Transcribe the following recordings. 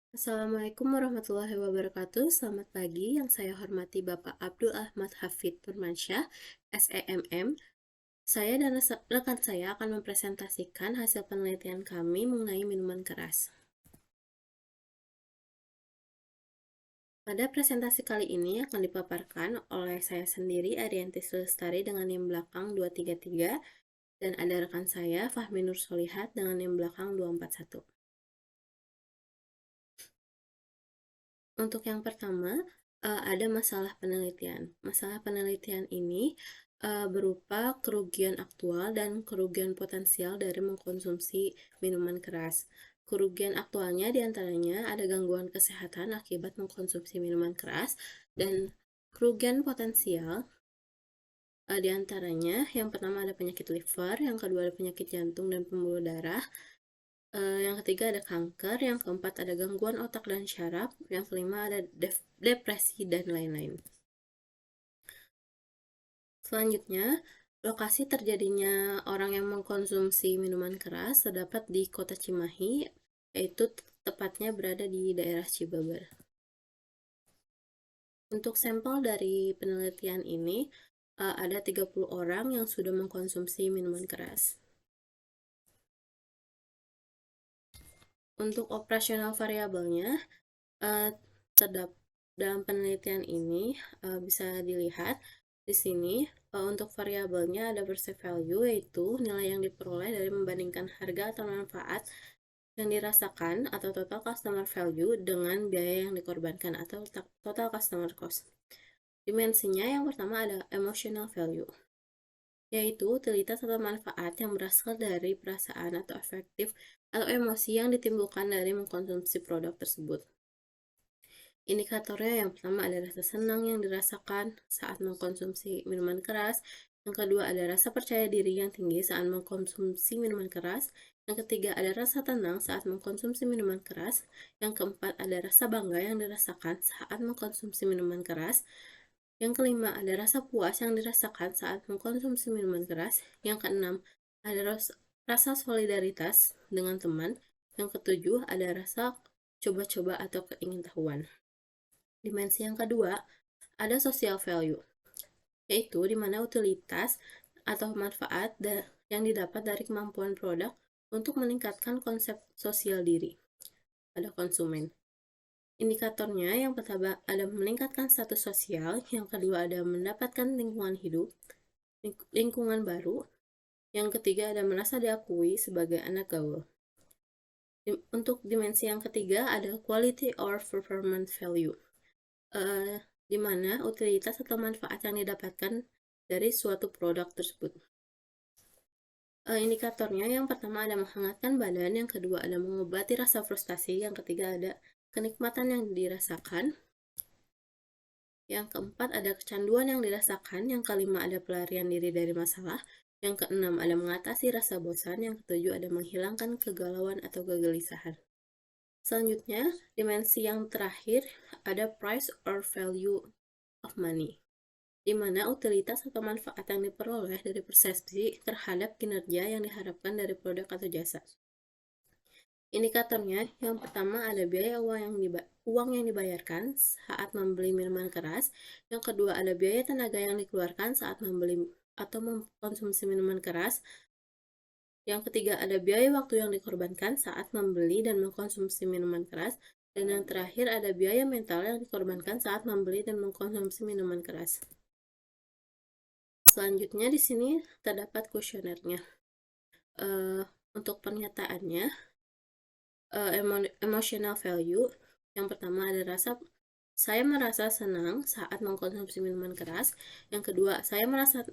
Assalamualaikum warahmatullahi wabarakatuh. Selamat pagi, yang saya hormati Bapak Abdul Ahmad Hafid Firmansyah, SEMM. Saya dan rekan saya akan mempresentasikan hasil penelitian kami mengenai minuman keras. Pada presentasi kali ini akan dipaparkan oleh saya sendiri, Arianti Lestari, dengan NIM belakang 233, dan ada rekan saya, Fahmi Nur Solihat, dengan NIM belakang 241. Untuk yang pertama, ada masalah penelitian. Masalah penelitian ini berupa kerugian aktual dan kerugian potensial dari mengkonsumsi minuman keras. Kerugian aktualnya diantaranya ada gangguan kesehatan akibat mengkonsumsi minuman keras, dan kerugian potensial diantaranya yang pertama ada penyakit liver, yang kedua ada penyakit jantung dan pembuluh darah, yang ketiga ada kanker, yang keempat ada gangguan otak dan syaraf, yang kelima ada depresi dan lain-lain. Selanjutnya, lokasi terjadinya orang yang mengkonsumsi minuman keras terdapat di Kota Cimahi, yaitu tepatnya berada di daerah Cibaber. Untuk sampel dari penelitian ini, ada 30 orang yang sudah mengkonsumsi minuman keras. Untuk operasional variabelnya, terdapat dalam penelitian ini bisa dilihat di sini. Untuk variabelnya ada perceived value, yaitu nilai yang diperoleh dari membandingkan harga atau manfaat yang dirasakan atau total customer value dengan biaya yang dikorbankan atau total customer cost. Dimensinya yang pertama ada emotional value, yaitu utilitas atau manfaat yang berasal dari perasaan atau efektif atau emosi yang ditimbulkan dari mengkonsumsi produk tersebut. Indikatornya yang pertama ada rasa senang yang dirasakan saat mengkonsumsi minuman keras, yang kedua ada rasa percaya diri yang tinggi saat mengkonsumsi minuman keras, yang ketiga ada rasa tenang saat mengkonsumsi minuman keras, yang keempat ada rasa bangga yang dirasakan saat mengkonsumsi minuman keras, yang kelima ada rasa puas yang dirasakan saat mengkonsumsi minuman keras, yang keenam ada rasa solidaritas dengan teman, yang ketujuh ada rasa coba-coba atau keingintahuan. Dimensi yang kedua, ada social value, yaitu di mana utilitas atau manfaat yang didapat dari kemampuan produk untuk meningkatkan konsep sosial diri pada konsumen. Indikatornya yang pertama ada meningkatkan status sosial, yang kedua ada mendapatkan lingkungan hidup, lingkungan baru, yang ketiga ada merasa diakui sebagai anak gaul. Untuk dimensi yang ketiga ada quality or performance value, di mana utilitas atau manfaat yang didapatkan dari suatu produk tersebut. Indikatornya yang pertama ada menghangatkan badan, yang kedua ada mengobati rasa frustasi, yang ketiga ada kenikmatan yang dirasakan, yang keempat ada kecanduan yang dirasakan, yang kelima ada pelarian diri dari masalah, yang keenam ada mengatasi rasa bosan, yang ketujuh ada menghilangkan kegalauan atau kegelisahan. Selanjutnya, dimensi yang terakhir ada price or value of money, di mana utilitas atau manfaat yang diperoleh dari persepsi terhadap kinerja yang diharapkan dari produk atau jasa. Indikatornya yang pertama ada biaya uang yang dibayarkan saat membeli minuman keras, yang kedua ada biaya tenaga yang dikeluarkan saat membeli atau mengkonsumsi minuman keras, yang ketiga ada biaya waktu yang dikorbankan saat membeli dan mengkonsumsi minuman keras, dan yang terakhir ada biaya mental yang dikorbankan saat membeli dan mengkonsumsi minuman keras. Selanjutnya di sini terdapat kuesionernya. Untuk pernyataannya, emotional value yang pertama ada saya merasa senang saat mengkonsumsi minuman keras, yang kedua saya merasa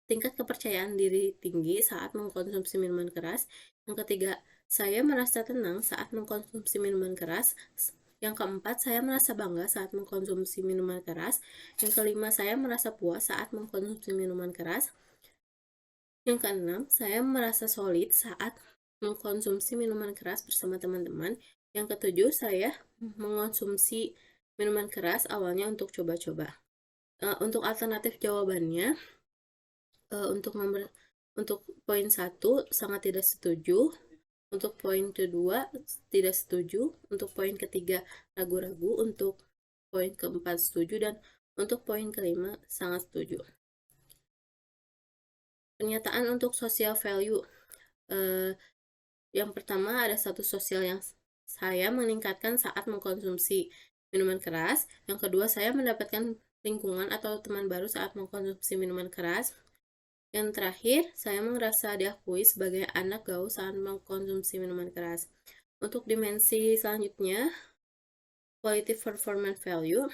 tingkat kepercayaan diri tinggi saat mengkonsumsi minuman keras, yang ketiga saya merasa tenang saat mengkonsumsi minuman keras, yang keempat saya merasa bangga saat mengkonsumsi minuman keras, yang kelima saya merasa puas saat mengkonsumsi minuman keras, yang keenam saya merasa solid saat mengkonsumsi minuman keras bersama teman-teman, yang ketujuh saya mengonsumsi minuman keras awalnya untuk coba-coba. Untuk alternatif jawabannya, untuk poin 1 sangat tidak setuju, Untuk poin kedua, tidak setuju. Untuk poin ketiga, ragu-ragu. Untuk poin keempat, setuju. Dan untuk poin kelima, sangat setuju. Pernyataan untuk social value. Yang pertama, ada satu sosial yang saya meningkatkan saat mengkonsumsi minuman keras. Yang kedua, saya mendapatkan lingkungan atau teman baru saat mengkonsumsi minuman keras. Yang terakhir, saya merasa diakui sebagai anak gaul saat mengkonsumsi minuman keras. Untuk dimensi selanjutnya, quality performance value,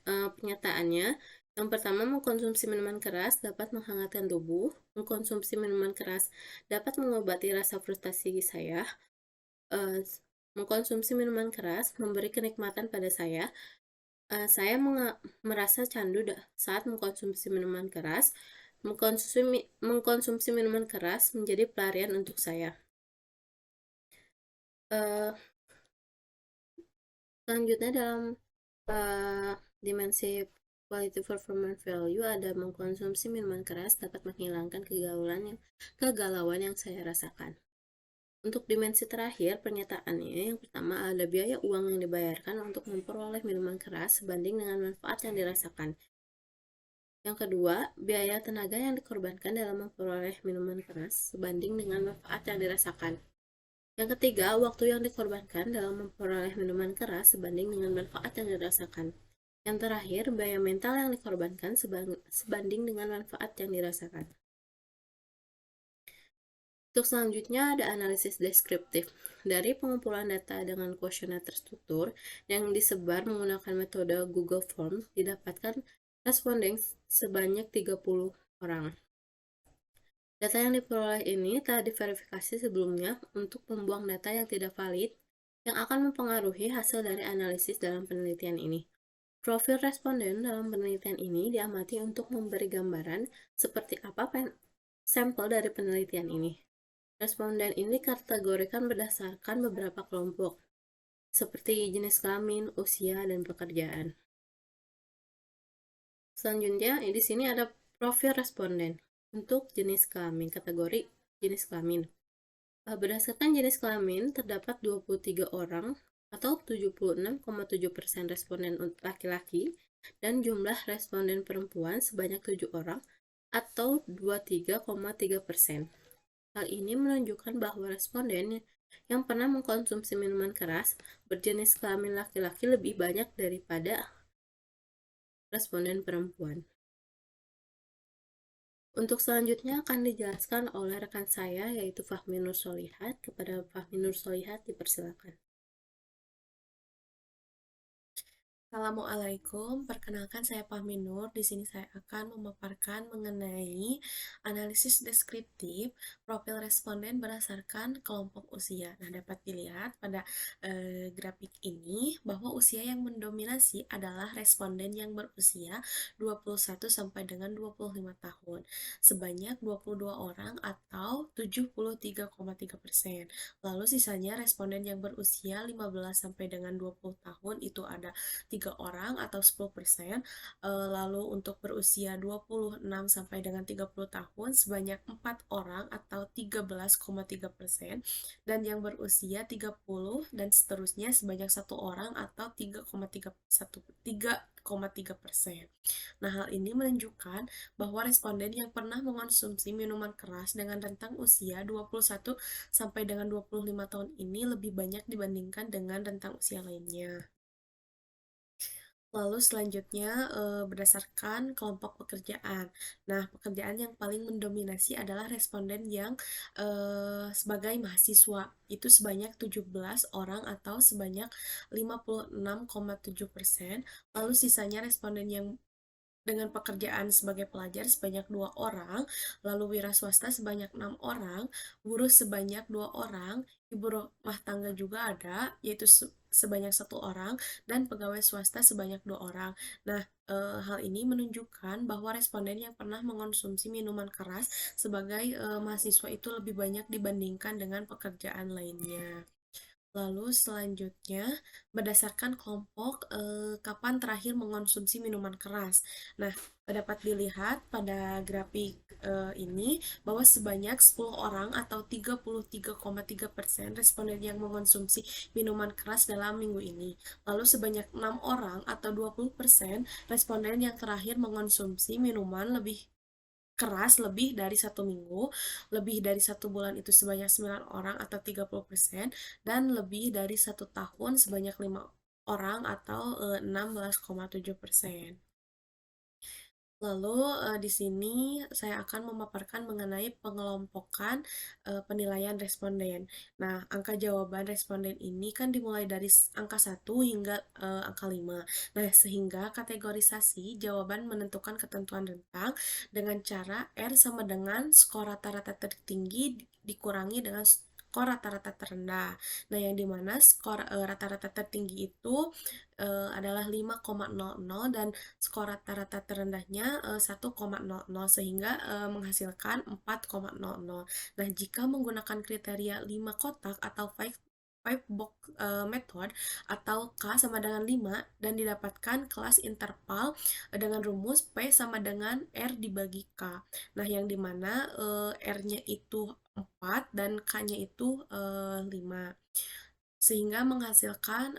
pernyataannya, yang pertama, mengkonsumsi minuman keras dapat menghangatkan tubuh. Mengkonsumsi minuman keras dapat mengobati rasa frustasi saya. Mengkonsumsi minuman keras memberi kenikmatan pada saya. Saya merasa candu saat mengkonsumsi minuman keras. Mengkonsumsi minuman keras menjadi pelarian untuk saya. Selanjutnya dalam dimensi quality performance value ada mengkonsumsi minuman keras dapat menghilangkan kegalauan yang saya rasakan. Untuk dimensi terakhir, pernyataannya yang pertama ada biaya uang yang dibayarkan untuk memperoleh minuman keras sebanding dengan manfaat yang dirasakan. Yang kedua, biaya tenaga yang dikorbankan dalam memperoleh minuman keras sebanding dengan manfaat yang dirasakan. Yang ketiga, waktu yang dikorbankan dalam memperoleh minuman keras sebanding dengan manfaat yang dirasakan. Yang terakhir, biaya mental yang dikorbankan sebanding dengan manfaat yang dirasakan. Untuk selanjutnya ada analisis deskriptif. Dari pengumpulan data dengan kuesioner terstruktur yang disebar menggunakan metode Google Form, didapatkan responden sebanyak 30 orang. Data yang diperoleh ini telah diverifikasi sebelumnya untuk membuang data yang tidak valid yang akan mempengaruhi hasil dari analisis dalam penelitian ini. Profil responden dalam penelitian ini diamati untuk memberi gambaran seperti apa sampel dari penelitian ini. Responden ini dikategorikan berdasarkan beberapa kelompok, seperti jenis kelamin, usia, dan pekerjaan. Selanjutnya, di sini ada profil responden untuk jenis kelamin, kategori jenis kelamin. Berdasarkan jenis kelamin, terdapat 23 orang atau 76,7% responden laki-laki dan jumlah responden perempuan sebanyak 7 orang atau 23,3%. Hal ini menunjukkan bahwa responden yang pernah mengkonsumsi minuman keras berjenis kelamin laki-laki lebih banyak daripada responden perempuan. Untuk selanjutnya akan dijelaskan oleh rekan saya yaitu Fahmi Nur Solihat. Kepada Fahmi Nur Solihat dipersilakan. Assalamualaikum, perkenalkan saya Fahmi Nur. Di sini saya akan memaparkan mengenai analisis deskriptif profil responden berdasarkan kelompok usia. Nah, dapat dilihat pada grafik ini bahwa usia yang mendominasi adalah responden yang berusia 21 sampai dengan 25 tahun, sebanyak 22 orang atau 73,3%. Lalu sisanya responden yang berusia 15 sampai dengan 20 tahun itu ada 3 orang atau 10%. Lalu untuk berusia 26 sampai dengan 30 tahun sebanyak 4 orang atau 13,3%, dan yang berusia 30 dan seterusnya sebanyak 1 orang atau 3,3%. Nah, hal ini menunjukkan bahwa responden yang pernah mengonsumsi minuman keras dengan rentang usia 21 sampai dengan 25 tahun ini lebih banyak dibandingkan dengan rentang usia lainnya. Lalu selanjutnya berdasarkan kelompok pekerjaan. Nah, pekerjaan yang paling mendominasi adalah responden yang sebagai mahasiswa. Itu sebanyak 17 orang atau sebanyak 56,7%. Lalu sisanya responden yang dengan pekerjaan sebagai pelajar sebanyak 2 orang, lalu wira swasta sebanyak 6 orang, buruh sebanyak 2 orang, ibu rumah tangga juga ada, yaitu sebanyak 1 orang, dan pegawai swasta sebanyak 2 orang. Nah, hal ini menunjukkan bahwa responden yang pernah mengonsumsi minuman keras sebagai mahasiswa itu lebih banyak dibandingkan dengan pekerjaan lainnya. Lalu selanjutnya, berdasarkan kelompok kapan terakhir mengonsumsi minuman keras. Nah, dapat dilihat pada grafik ini bahwa sebanyak 10 orang atau 33,3% responden yang mengonsumsi minuman keras dalam minggu ini. Lalu sebanyak 6 orang atau 20% responden yang terakhir mengonsumsi minuman lebih keras lebih dari 1 minggu, lebih dari 1 bulan itu sebanyak 9 orang atau 30%, dan lebih dari 1 tahun sebanyak 5 orang atau 16,7%. Lalu di sini saya akan memaparkan mengenai pengelompokan penilaian responden. Nah, angka jawaban responden ini kan dimulai dari angka 1 hingga angka 5. Nah, sehingga kategorisasi jawaban menentukan ketentuan rentang dengan cara R sama dengan skor rata-rata tertinggi dikurangi dengan skor rata-rata terendah. Nah, yang dimana skor rata-rata tertinggi itu adalah 5,00 dan skor rata-rata terendahnya 1,00 sehingga menghasilkan 4,00. Nah, jika menggunakan kriteria 5 kotak atau five box method atau K sama dengan 5 dan didapatkan kelas interval dengan rumus P sama dengan R dibagi K. Nah, yang dimana R-nya itu 4 dan K-nya itu 5 sehingga menghasilkan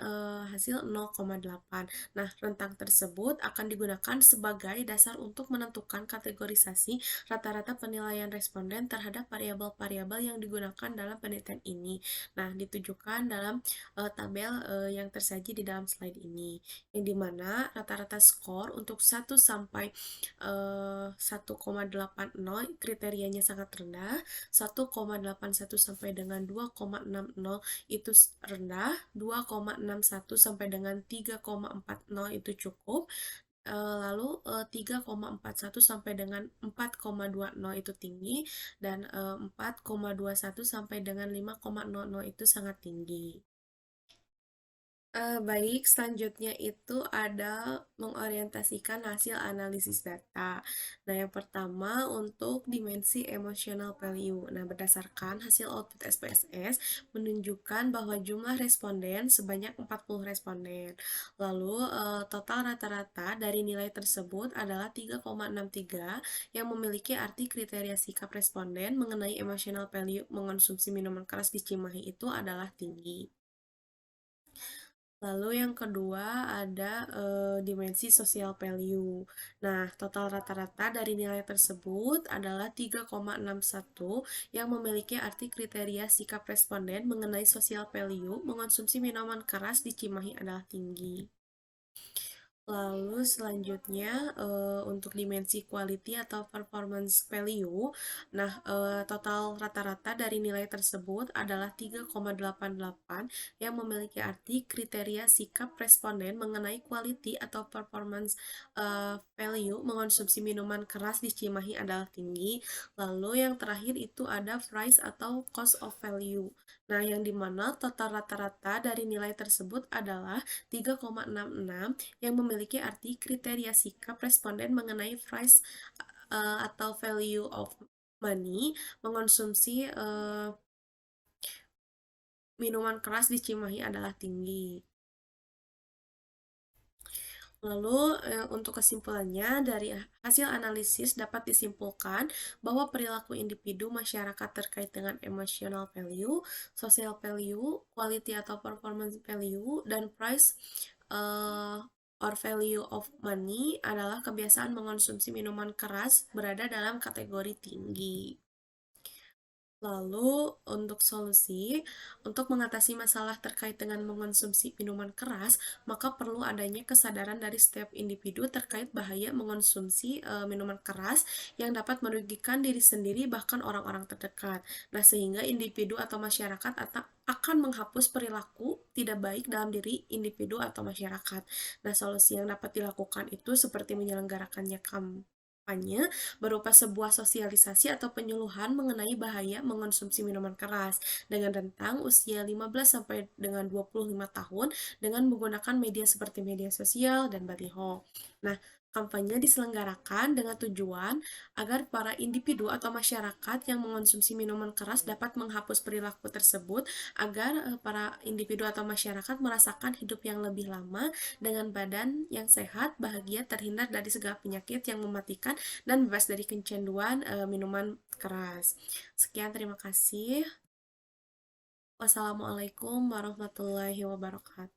hasil 0,8. Nah, rentang tersebut akan digunakan sebagai dasar untuk menentukan kategorisasi rata-rata penilaian responden terhadap variabel-variabel yang digunakan dalam penelitian ini. Nah, ditujukan dalam tabel yang tersaji di dalam slide ini, yang dimana rata-rata skor untuk 1 sampai 1,80 kriterianya sangat rendah, 1,81 sampai dengan 2,60 itu rendah, 2,61 sampai dengan 3,40 itu cukup, lalu 3,41 sampai dengan 4,20 itu tinggi, dan 4,21 sampai dengan 5,00 itu sangat tinggi. Baik, selanjutnya itu ada mengorientasikan hasil analisis data. Nah, yang pertama untuk dimensi emotional value. Nah, berdasarkan hasil output SPSS menunjukkan bahwa jumlah responden sebanyak 40 responden. Lalu, total rata-rata dari nilai tersebut adalah 3,63 yang memiliki arti kriteria sikap responden mengenai emotional value mengonsumsi minuman keras di Cimahi itu adalah tinggi. Lalu yang kedua ada dimensi social value. Nah, total rata-rata dari nilai tersebut adalah 3,61 yang memiliki arti kriteria sikap responden mengenai social value mengonsumsi minuman keras di Cimahi adalah tinggi. Lalu selanjutnya untuk dimensi quality atau performance value. Nah, total rata-rata dari nilai tersebut adalah 3,88 yang memiliki arti kriteria sikap responden mengenai quality atau performance value mengonsumsi minuman keras di Cimahi adalah tinggi. Lalu yang terakhir itu ada price atau cost of value. Nah, yang dimana total rata-rata dari nilai tersebut adalah 3,66 yang memiliki arti kriteria sikap responden mengenai price atau value of money mengonsumsi minuman keras di Cimahi adalah tinggi. Lalu, untuk kesimpulannya, dari hasil analisis dapat disimpulkan bahwa perilaku individu masyarakat terkait dengan emotional value, social value, quality atau performance value, dan price or value of money adalah kebiasaan mengonsumsi minuman keras berada dalam kategori tinggi. Lalu, untuk solusi, untuk mengatasi masalah terkait dengan mengonsumsi minuman keras, maka perlu adanya kesadaran dari setiap individu terkait bahaya mengonsumsi minuman keras yang dapat merugikan diri sendiri bahkan orang-orang terdekat. Nah, sehingga individu atau masyarakat akan menghapus perilaku tidak baik dalam diri individu atau masyarakat. Nah, solusi yang dapat dilakukan itu seperti menyelenggarakannya kampanye berupa sebuah sosialisasi atau penyuluhan mengenai bahaya mengonsumsi minuman keras dengan rentang usia 15 sampai dengan 25 tahun dengan menggunakan media seperti media sosial dan baliho. Nah, Kampanye diselenggarakan dengan tujuan agar para individu atau masyarakat yang mengonsumsi minuman keras dapat menghapus perilaku tersebut agar para individu atau masyarakat merasakan hidup yang lebih lama dengan badan yang sehat, bahagia, terhindar dari segala penyakit yang mematikan, dan bebas dari kecanduan minuman keras. Sekian, terima kasih. Wassalamualaikum warahmatullahi wabarakatuh.